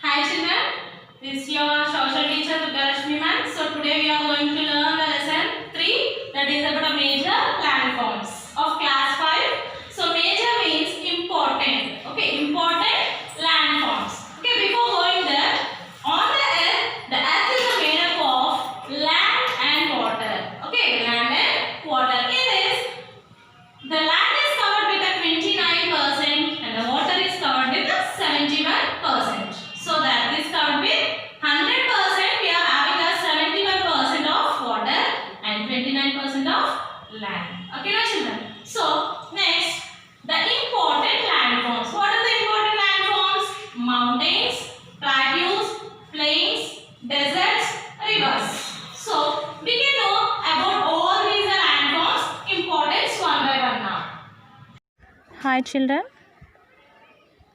Hi children, this is your social teacher Durgalashmi ma'am. So today we are going to learn the lesson 3, that is about the major landforms of class 5. So major means important. Okay, important landforms. Okay, before going there, on the earth is made up of land and water. Okay, land and water. In this, the land is covered with a 29% and the water is covered with a 71%. So that is covered with 100%, we are having a 71% of water and 29% of land. Okay, now children. So next, the important landforms. What are the important landforms? Mountains, plateaus, plains, deserts, rivers. So we can know about all these landforms importance one by one now. Hi children,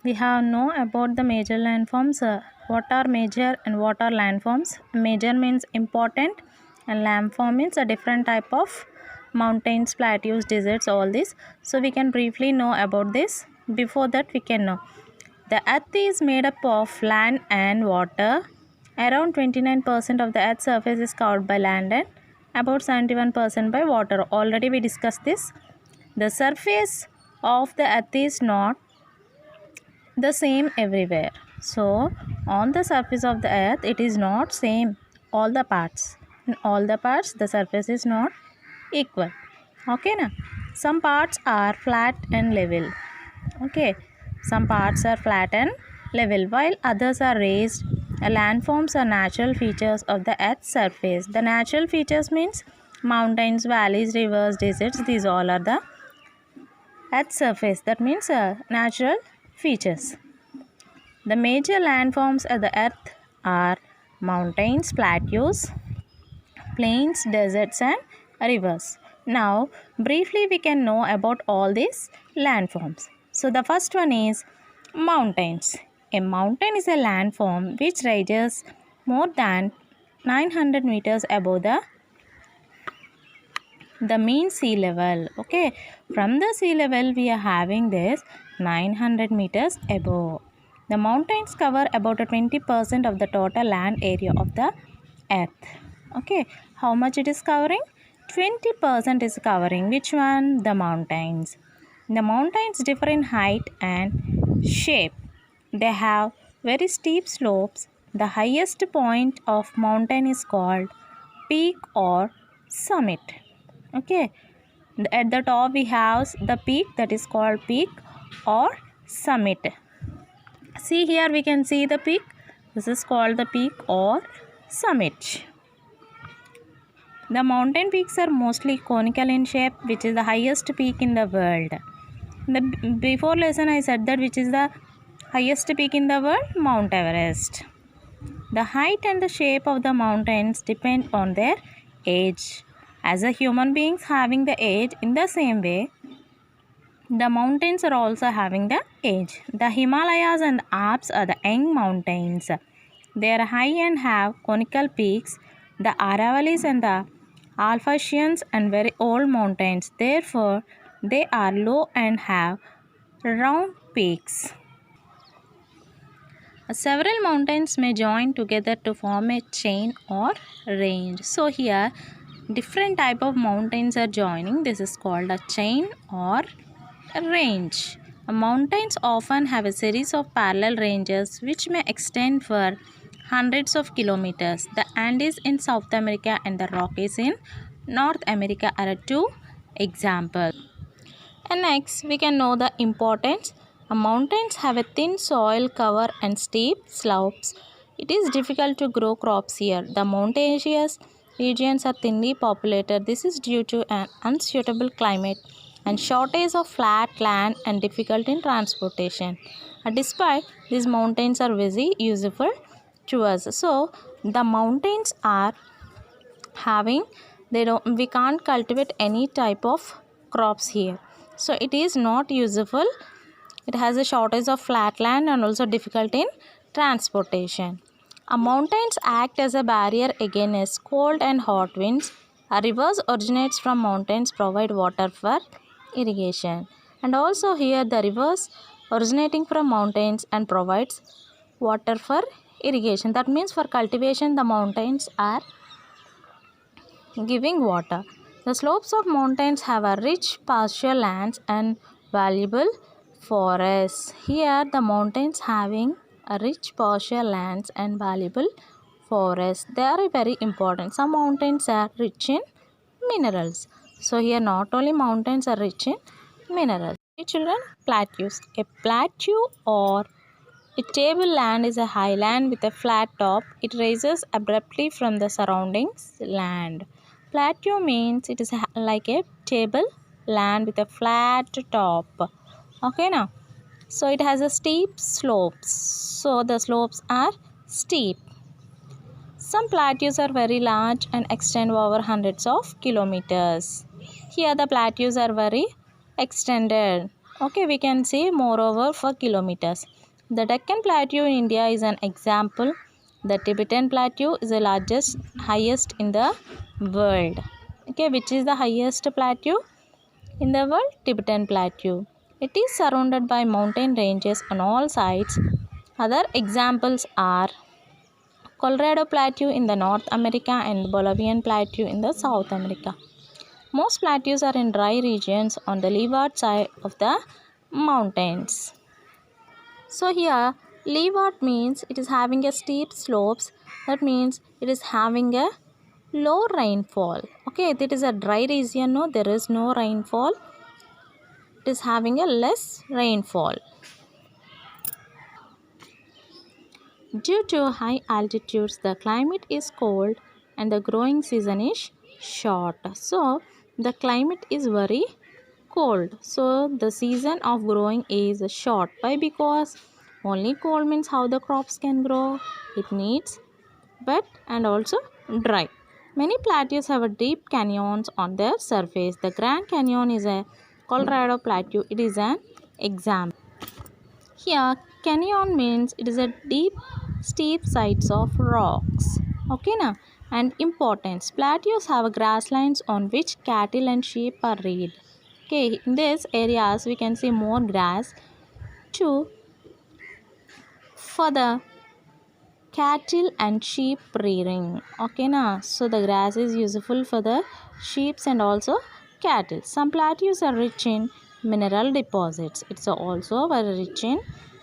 we have know about the major landforms. What are major and what are landforms? Major means important and landform means a different type of mountains, plateaus, deserts, all this. So we can briefly know about this. Before that we can know. The earth is made up of land and water. Around 29% of the earth's surface is covered by land and about 71% by water. Already we discussed this. The surface of the earth is not the same everywhere. So on the surface of the earth it is not same all the parts. In all the parts the surface is not equal. Okay na? Some parts are flat and level. Okay. Some parts are flat and level while others are raised. Landforms are natural features of the earth's surface. The natural features means mountains, valleys, rivers, deserts. These all are the earth's surface. That means natural features. The major landforms of the earth are mountains, plateaus, plains, deserts and rivers. Now, briefly we can know about all these landforms. So, the first one is mountains. A mountain is a landform which rises more than 900 meters above the mean sea level. Okay, from the sea level we are having this 900 meters above. The mountains cover about 20% of the total land area of the earth. Okay, how much it is covering? 20% is covering. Which one? The mountains. The mountains differ in height and shape. They have very steep slopes. The highest point of mountain is called peak or summit. Okay, at the top we have the peak, that is called peak or summit. See, here we can see the peak. This is called the peak or summit. The mountain peaks are mostly conical in shape, which is the highest peak in the world. Before lesson I said that which is the highest peak in the world? Mount Everest. The height and the shape of the mountains depend on their age. As a human beings having the age, in the same way the mountains are also having the age. The Himalayas and the Alps are the young mountains. They are high and have conical peaks. The Aravallis and the Alphacians and very old mountains. Therefore, they are low and have round peaks. Several mountains may join together to form a chain or range. So here different type of mountains are joining. This is called a chain or a range. Mountains often have a series of parallel ranges which may extend for hundreds of kilometers. The Andes in South America and the Rockies in North America are two examples. And next we can know the importance. Mountains have a thin soil cover and steep slopes. It is difficult to grow crops here. The mountainous regions are thinly populated. This is due to an unsuitable climate and shortage of flat land and difficulty in transportation. Despite these mountains are very useful to us. So the mountains are having we can't cultivate any type of crops here. So it is not useful. It has a shortage of flat land and also difficulty in transportation. Mountains act as a barrier against cold and hot winds. Rivers originates from mountains provide water for irrigation. And also here the rivers originating from mountains and provides water for irrigation. That means for cultivation the mountains are giving water. The slopes of mountains have a rich pasture lands and valuable forests. Here the mountains having a rich pasture lands and valuable forests. They are very important. Some mountains are rich in minerals. So here not only mountains are rich in minerals. Okay, children, plateaus. A plateau or a tableland is a highland with a flat top. It rises abruptly from the surroundings land. Plateau means it is like a table land with a flat top. Okay, now. So it has a steep slopes. So the slopes are steep. Some plateaus are very large and extend over hundreds of kilometers. Here the plateaus are very extended. Okay, we can see moreover for kilometers. The Deccan Plateau in India is an example. The Tibetan Plateau is the largest, highest in the world. Okay, which is the highest plateau in the world? Tibetan Plateau. It is surrounded by mountain ranges on all sides. Other examples are Colorado Plateau in the North America and Bolivian Plateau in the South America. Most plateaus are in dry regions on the leeward side of the mountains. So here leeward means it is having a steep slopes. That means it is having a low rainfall. Okay, it is a dry region. No, there is no rainfall. It is having a less rainfall. Due to high altitudes, the climate is cold and the growing season is short. So the climate is very cold. So the season of growing is short. Why? Because only cold means how the crops can grow. It needs wet and also dry. Many plateaus have a deep canyons on their surface. The Grand Canyon is a Colorado Plateau. It is an example. Here canyon means it is a deep steep sides of rocks. Okay now, and importance, plateaus have grasslands on which cattle and sheep are reared. Okay, in these areas we can see more grass to for the cattle and sheep rearing. Okay now, so the grass is useful for the sheep and also cattle. Some plateaus are rich in mineral deposits. It's also very rich in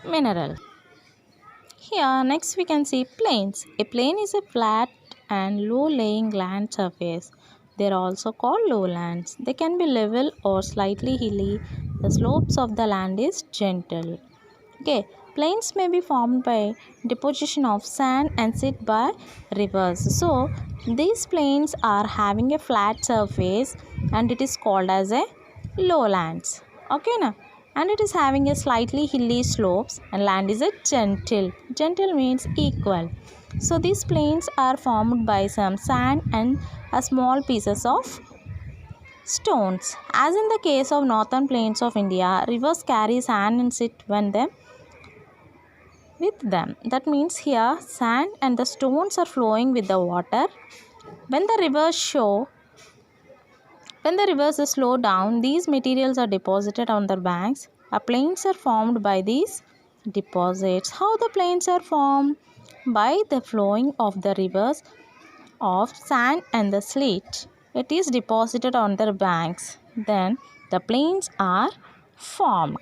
mineral. Here next we can see plains. A plain is a flat and low lying land surface. They are also called lowlands. They can be level or slightly hilly. The slopes of the land is gentle. Okay, plains may be formed by deposition of sand and sit by rivers. So these plains are having a flat surface and it is called as a lowlands. Okay now, and it is having a slightly hilly slopes and land is a gentle. Gentle means equal. So these plains are formed by some sand and a small pieces of stones. As in the case of northern plains of India, rivers carry sand and sit when them with them. That means here sand and the stones are flowing with the water. When the rivers slow down, these materials are deposited on the banks. Plains are formed by these deposits. How the plains are formed? By the flowing of the rivers of sand and the slate. It is deposited on the banks. Then the plains are formed.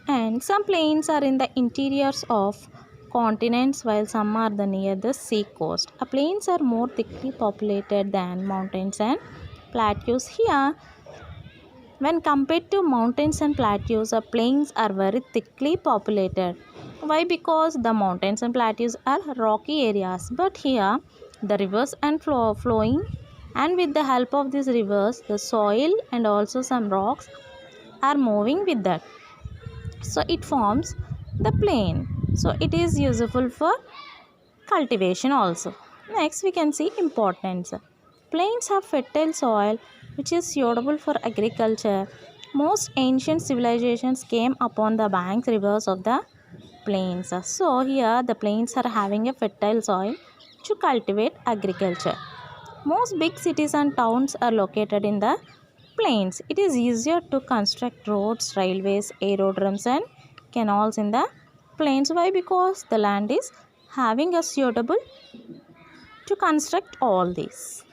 And some plains are in the interiors of continents while some are near the sea coast. Plains are more thickly populated than mountains and plateaus. Here, when compared to mountains and plateaus, plains are very thickly populated. Why? Because the mountains and plateaus are rocky areas, but here the rivers and flowing, and with the help of these rivers, the soil and also some rocks are moving with that. So it forms the plain. So it is useful for cultivation also. Next we can see importance. Plains have fertile soil which is suitable for agriculture. Most ancient civilizations came upon the banks rivers of the plains. So here the plains are having a fertile soil to cultivate agriculture. Most big cities and towns are located in the plains. It is easier to construct roads, railways, aerodromes and canals in the plains. Why? Because the land is having a suitable to construct all these.